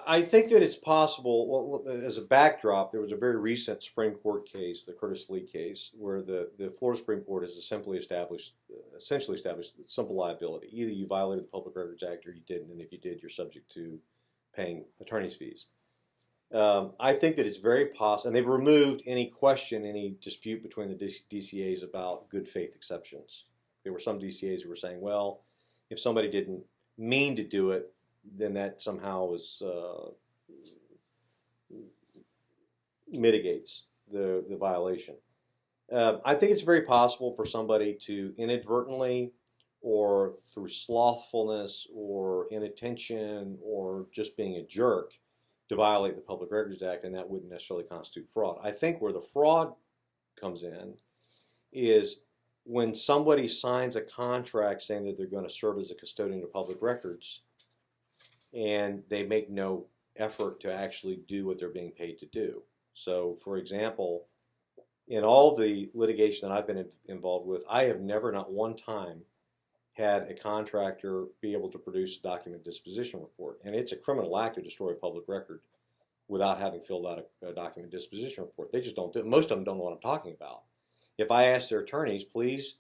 I think that it's possible. Well, as a backdrop, there was a very recent Supreme Court case, the Curtis Lee case, where the Florida Supreme Court has essentially established simple liability. Either you violated the Public Records Act or you didn't, and if you did, you're subject to paying attorney's fees. I think that it's very possible, and they've removed any question, any dispute between the DCAs about good faith exceptions. There were some DCAs who were saying, well, if somebody didn't mean to do it, then that somehow mitigates the violation. I think it's very possible for somebody to inadvertently or through slothfulness or inattention or just being a jerk to violate the Public Records Act, and that wouldn't necessarily constitute fraud. I think where the fraud comes in is when somebody signs a contract saying that they're going to serve as a custodian of public records and they make no effort to actually do what they're being paid to do. So, for example, in all the litigation that I've been involved with, I have never, not one time, had a contractor be able to produce a document disposition report. And it's a criminal act to destroy a public record without having filled out a document disposition report. They just don't do it. Most of them don't know what I'm talking about. If I ask their attorneys, please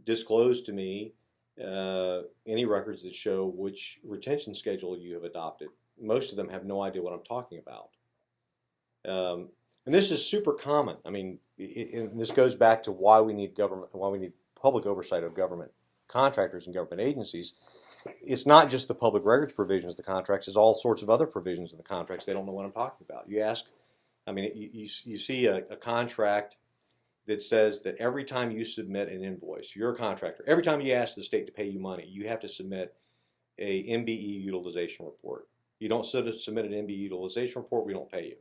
disclose to me any records that show which retention schedule you have adopted, most of them have no idea what I'm talking about. And this is super common. I mean, and this goes back to why we need government, why we need public oversight of government contractors and government agencies. It's not just the public records provisions of the contracts, it's all sorts of other provisions in the contracts. They don't know what I'm talking about. You ask, I mean, you see a contract that says that every time you submit an invoice, you're a contractor, every time you ask the state to pay you money, you have to submit a MBE utilization report. You don't submit an MBE utilization report, we don't pay you.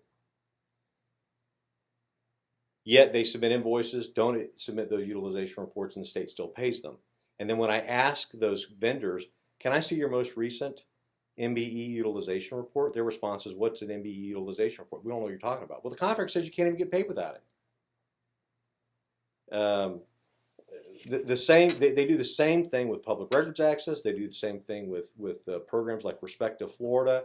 Yet they submit invoices, don't submit those utilization reports, and the state still pays them. And then when I ask those vendors, can I see your most recent MBE utilization report? Their response is, what's an MBE utilization report? We don't know what you're talking about. Well, the contract says you can't even get paid without it. They do the same thing with public records access. They do the same thing with programs like Respect to Florida,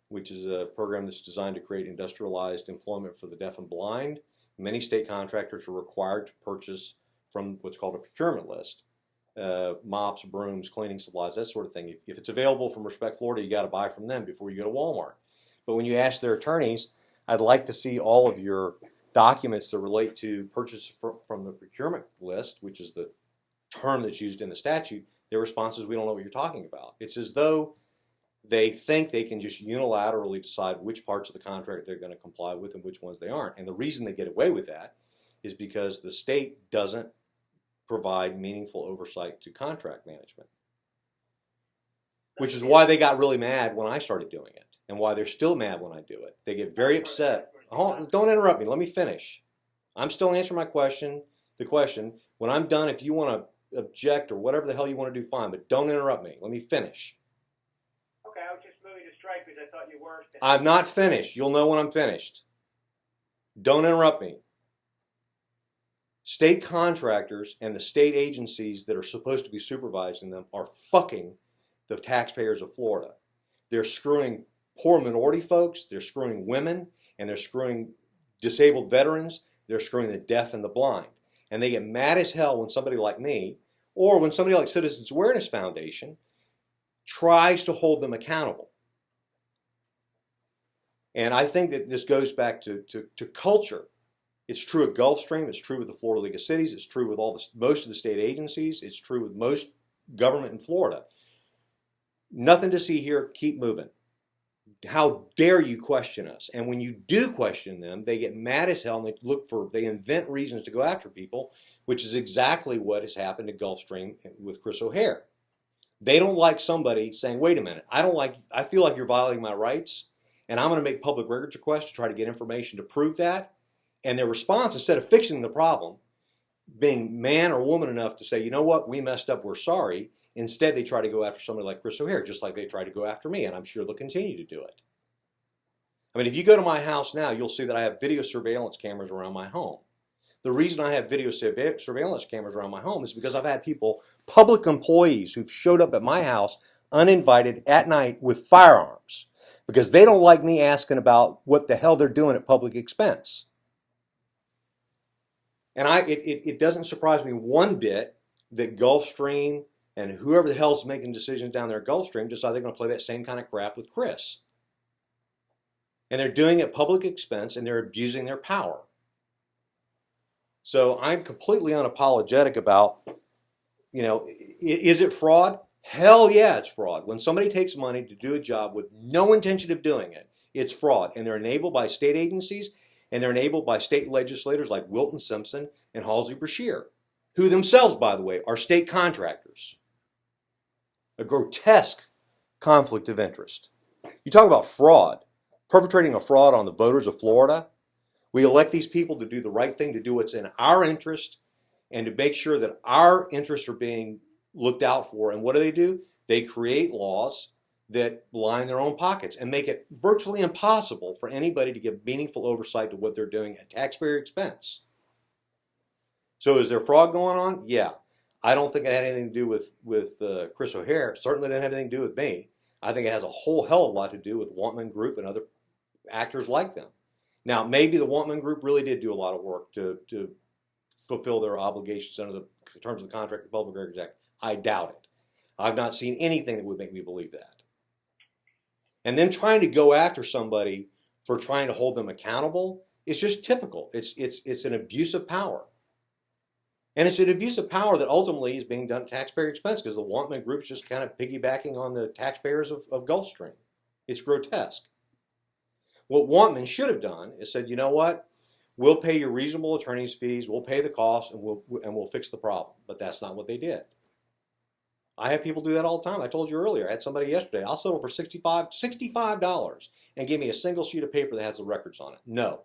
which is a program that's designed to create industrialized employment for the deaf and blind. Many state contractors are required to purchase from what's called a procurement list. Mops, brooms, cleaning supplies, that sort of thing. If it's available from Respect Florida, you got to buy from them before you go to Walmart. But when you ask their attorneys, I'd like to see all of your documents that relate to purchase from the procurement list, which is the term that's used in the statute, their response is, we don't know what you're talking about. It's as though they think they can just unilaterally decide which parts of the contract they're going to comply with and which ones they aren't. And the reason they get away with that is because the state doesn't provide meaningful oversight to contract management. Which is why they got really mad when I started doing it, and why they're still mad when I do it. They get very upset. Oh, don't interrupt me. Let me finish. I'm still answering my question. The question. When I'm done, if you want to object or whatever the hell you want to do, fine. But don't interrupt me. Let me finish. Okay, I was just moving to strike because I thought you were finished. I'm not finished. You'll know when I'm finished. Don't interrupt me. State contractors and the state agencies that are supposed to be supervising them are fucking the taxpayers of Florida. They're screwing poor minority folks, they're screwing women, and they're screwing disabled veterans, they're screwing the deaf and the blind. And they get mad as hell when somebody like me, or when somebody like Citizens Awareness Foundation, tries to hold them accountable. And I think that this goes back to culture. It's true at Gulfstream, it's true with the Florida League of Cities, it's true with most of the state agencies, it's true with most government in Florida. Nothing to see here, keep moving. How dare you question us? And when you do question them, they get mad as hell and they invent reasons to go after people, which is exactly what has happened at Gulfstream with Chris O'Hare. They don't like somebody saying, wait a minute, I feel like you're violating my rights, and I'm going to make public records requests to try to get information to prove that. And their response, instead of fixing the problem, being man or woman enough to say, you know what, we messed up, we're sorry, instead they try to go after somebody like Chris O'Hare, just like they tried to go after me, and I'm sure they'll continue to do it. I mean, if you go to my house now, you'll see that I have video surveillance cameras around my home. The reason I have video surveillance cameras around my home is because I've had people, public employees, who've showed up at my house uninvited at night with firearms. because they don't like me asking about what the hell they're doing at public expense. And it doesn't surprise me one bit that Gulfstream and whoever the hell's making decisions down there at Gulfstream decide they're going to play that same kind of crap with Chris. And they're doing it at public expense, and they're abusing their power. So I'm completely unapologetic about, is it fraud? Hell yeah, it's fraud. When somebody takes money to do a job with no intention of doing it, it's fraud. And they're enabled by state agencies, and they're enabled by state legislators like Wilton Simpson and Halsey Brashear, who themselves, by the way, are state contractors. A grotesque conflict of interest. You talk about fraud, perpetrating a fraud on the voters of Florida. We elect these people to do the right thing, to do what's in our interest, and to make sure that our interests are being looked out for. And what do? They create laws that line their own pockets and make it virtually impossible for anybody to give meaningful oversight to what they're doing at taxpayer expense. So is there fraud going on? Yeah. I don't think it had anything to do with Chris O'Hare. It certainly didn't have anything to do with me. I think it has a whole hell of a lot to do with Wantman Group and other actors like them. Now, maybe the Wantman Group really did do a lot of work to fulfill their obligations under the terms of the contract of the Public Records Act. I doubt it. I've not seen anything that would make me believe that. And then trying to go after somebody for trying to hold them accountable is just typical. It's an abuse of power. And it's an abuse of power that ultimately is being done at taxpayer expense because the Wantman Group is just kind of piggybacking on the taxpayers of Gulfstream. It's grotesque. What Wantman should have done is said, you know what? We'll pay your reasonable attorney's fees, we'll pay the costs, and we'll fix the problem. But that's not what they did. I have people do that all the time. I told you earlier, I had somebody yesterday, I'll settle for $65 and give me a single sheet of paper that has the records on it. No.